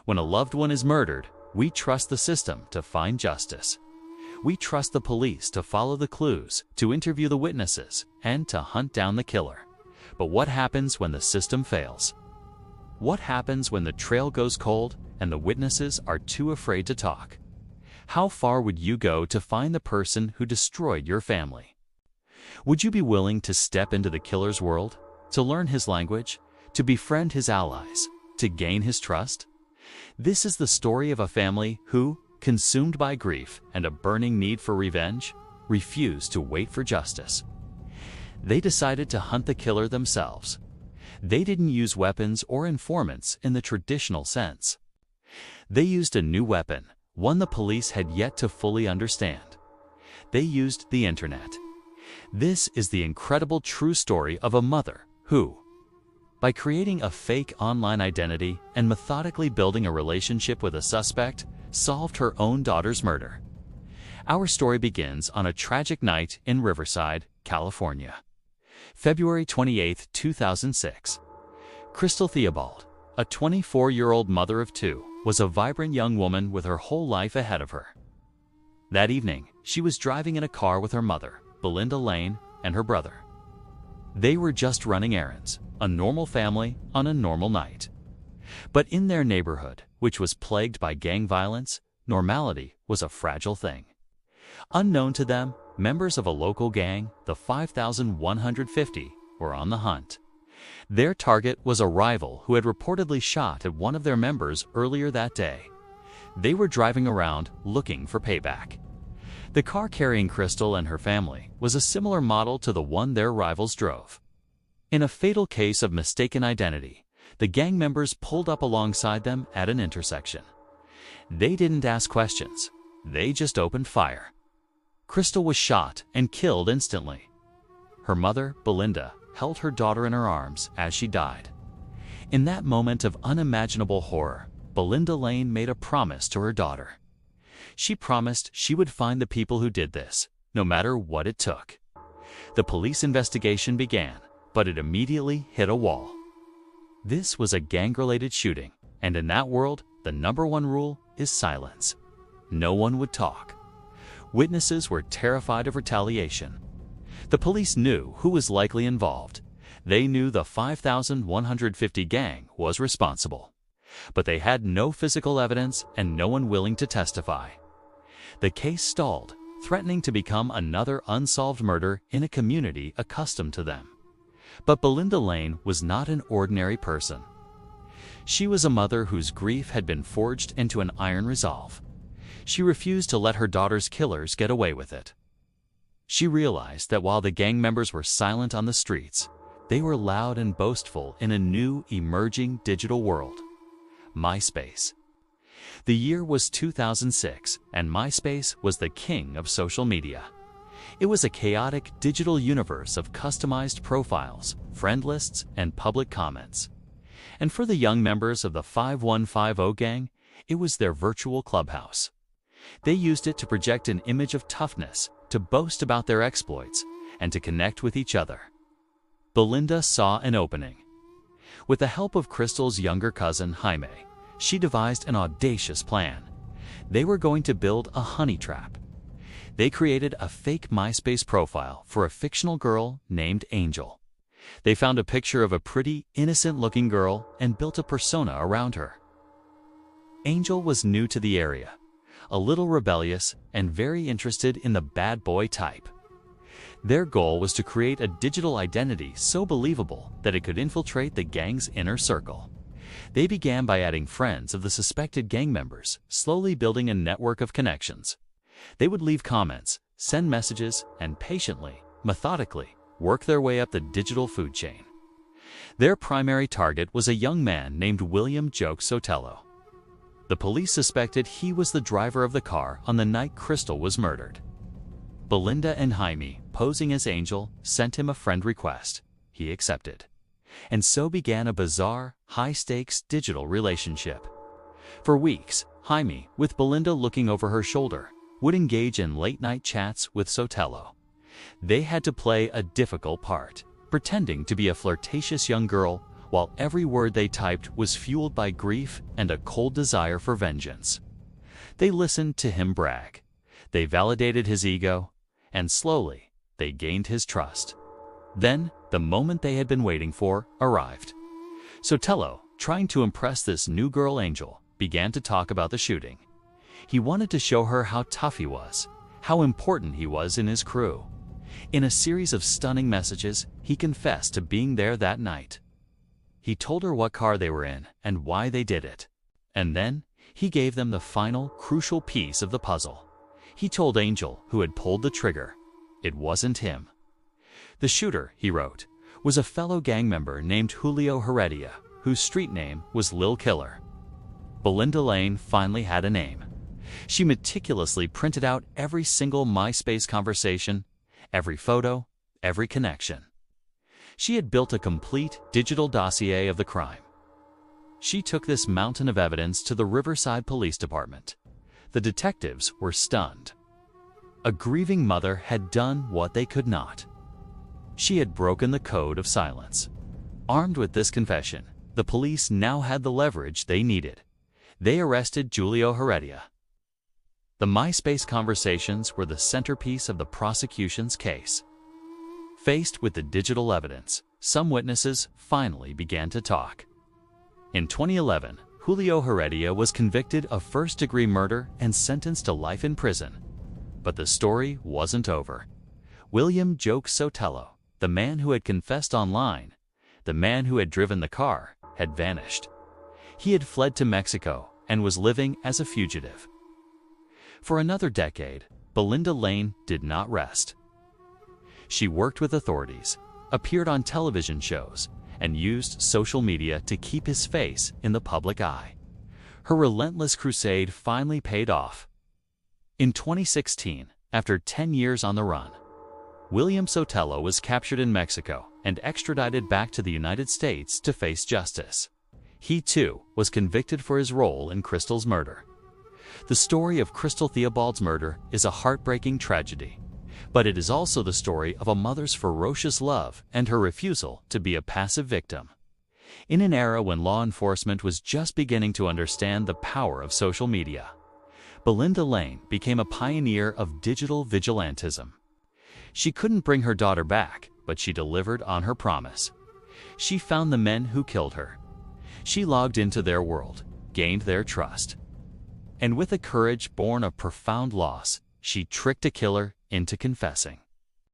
When a loved one is murdered, we trust the system to find justice. We trust the police to follow the clues, to interview the witnesses, and to hunt down the killer. But what happens when the system fails? What happens when the trail goes cold and the witnesses are too afraid to talk? How far would you go to find the person who destroyed your family? Would you be willing to step into the killer's world, to learn his language, to befriend his allies, to gain his trust? This is the story of a family who, consumed by grief and a burning need for revenge, refused to wait for justice. They decided to hunt the killer themselves. They didn't use weapons or informants in the traditional sense. They used a new weapon, one the police had yet to fully understand. They used the internet. This is the incredible true story of a mother who, by creating a fake online identity and methodically building a relationship with a suspect, solved her own daughter's murder. Our story begins on a tragic night in Riverside, California. February 28, 2006. Crystal Theobald, a 24-year-old mother of two, was a vibrant young woman with her whole life ahead of her. That evening, she was driving in a car with her mother, Belinda Lane, and her brother. They were just running errands, a normal family on a normal night. But in their neighborhood, which was plagued by gang violence, normality was a fragile thing. Unknown to them, members of a local gang, the 5150, were on the hunt. Their target was a rival who had reportedly shot at one of their members earlier that day. They were driving around looking for payback. The car carrying Crystal and her family was a similar model to the one their rivals drove. In a fatal case of mistaken identity, the gang members pulled up alongside them at an intersection. They didn't ask questions. They just opened fire. Crystal was shot and killed instantly. Her mother, Belinda, held her daughter in her arms as she died. In that moment of unimaginable horror, Belinda Lane made a promise to her daughter. She promised she would find the people who did this, no matter what it took. The police investigation began, but it immediately hit a wall. This was a gang-related shooting, and in that world, the #1 rule is silence. No one would talk. Witnesses were terrified of retaliation. The police knew who was likely involved. They knew the 5150 gang was responsible. But they had no physical evidence and no one willing to testify. The case stalled, threatening to become another unsolved murder in a community accustomed to them. But Belinda Lane was not an ordinary person. She was a mother whose grief had been forged into an iron resolve. She refused to let her daughter's killers get away with it. She realized that while the gang members were silent on the streets, they were loud and boastful in a new, emerging digital world. MySpace. The year was 2006, and MySpace was the king of social media. It was a chaotic digital universe of customized profiles, friend lists, and public comments. And for the young members of the 5150 gang, it was their virtual clubhouse. They used it to project an image of toughness, to boast about their exploits, and to connect with each other. Belinda saw an opening. With the help of Crystal's younger cousin, Jaime, she devised an audacious plan. They were going to build a honey trap. They created a fake MySpace profile for a fictional girl named Angel. They found a picture of a pretty, innocent-looking girl and built a persona around her. Angel was new to the area, a little rebellious and very interested in the bad boy type. Their goal was to create a digital identity so believable that it could infiltrate the gang's inner circle. They began by adding friends of the suspected gang members, slowly building a network of connections. They would leave comments, send messages, and patiently, methodically, work their way up the digital food chain. Their primary target was a young man named William Joke Sotelo. The police suspected he was the driver of the car on the night Crystal was murdered. Belinda and Jaime, posing as Angel, sent him a friend request. He accepted. And so began a bizarre, high-stakes digital relationship. For weeks, Jaime, with Belinda looking over her shoulder, would engage in late-night chats with Sotelo. They had to play a difficult part, pretending to be a flirtatious young girl while every word they typed was fueled by grief and a cold desire for vengeance. They listened to him brag. They validated his ego, and slowly, they gained his trust. Then, the moment they had been waiting for arrived. Sotelo, trying to impress this new girl Angel, began to talk about the shooting. He wanted to show her how tough he was, how important he was in his crew. In a series of stunning messages, he confessed to being there that night. He told her what car they were in and why they did it. And then, he gave them the final, crucial piece of the puzzle. He told Angel, who had pulled the trigger, it wasn't him. The shooter, he wrote, was a fellow gang member named Julio Heredia, whose street name was Lil Killer. Belinda Lane finally had a name. She meticulously printed out every single MySpace conversation, every photo, every connection. She had built a complete digital dossier of the crime. She took this mountain of evidence to the Riverside Police Department. The detectives were stunned. A grieving mother had done what they could not. She had broken the code of silence. Armed with this confession, the police now had the leverage they needed. They arrested Julio Heredia. The MySpace conversations were the centerpiece of the prosecution's case. Faced with the digital evidence, some witnesses finally began to talk. In 2011, Julio Heredia was convicted of first-degree murder and sentenced to life in prison. But the story wasn't over. William Joke Sotelo, the man who had confessed online, the man who had driven the car, had vanished. He had fled to Mexico and was living as a fugitive. For another decade, Belinda Lane did not rest. She worked with authorities, appeared on television shows, and used social media to keep his face in the public eye. Her relentless crusade finally paid off. In 2016, after 10 years on the run, William Sotelo was captured in Mexico and extradited back to the United States to face justice. He, too, was convicted for his role in Crystal's murder. The story of Crystal Theobald's murder is a heartbreaking tragedy, but it is also the story of a mother's ferocious love and her refusal to be a passive victim. In an era when law enforcement was just beginning to understand the power of social media, Belinda Lane became a pioneer of digital vigilantism. She couldn't bring her daughter back, but she delivered on her promise. She found the men who killed her. She logged into their world, gained their trust. And with a courage born of profound loss, she tricked a killer into confessing.